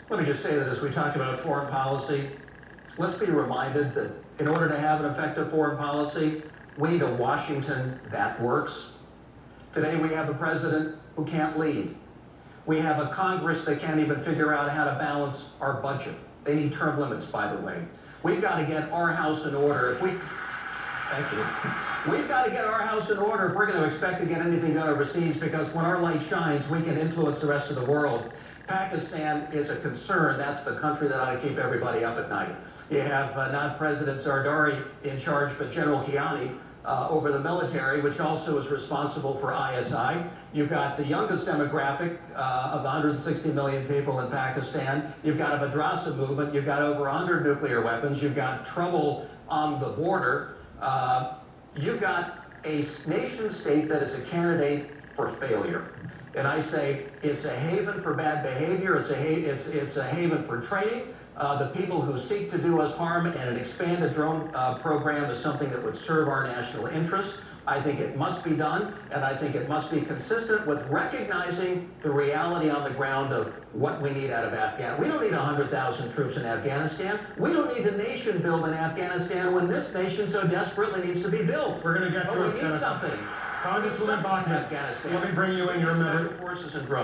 Let me just say that as we talk about foreign policy, let's be reminded that in order to have an effective foreign policy, we need a Washington that works. Today we have a president who can't lead. We have a Congress that can't even figure out how to balance our budget. They need term limits, by the way. We've got to get our house in order. Thank you. We've got to get our house in order if we're going to expect to get anything done overseas, because when our light shines, we can influence the rest of the world. Pakistan is a concern. That's the country that ought to keep everybody up at night. You have not President Zardari in charge, but General Kiani over the military, which also is responsible for ISI. You've got the youngest demographic of the 160 million people in Pakistan. You've got a madrasa movement. You've got over 100 nuclear weapons. You've got trouble on the border. You've got a nation state that is a candidate for failure. And I say it's a haven for bad behavior. It's a haven for training. The people who seek to do us harm, and an expanded drone program is something that would serve our national interests. I think it must be done, and I think it must be consistent with recognizing the reality on the ground of what we need out of Afghanistan. We don't need 100,000 troops in Afghanistan. We don't need the nation built in Afghanistan when this nation so desperately needs to be built. We're going to get to it. We need something. Congresswoman Bachmann, let me bring you in. Your member. Forces and drones.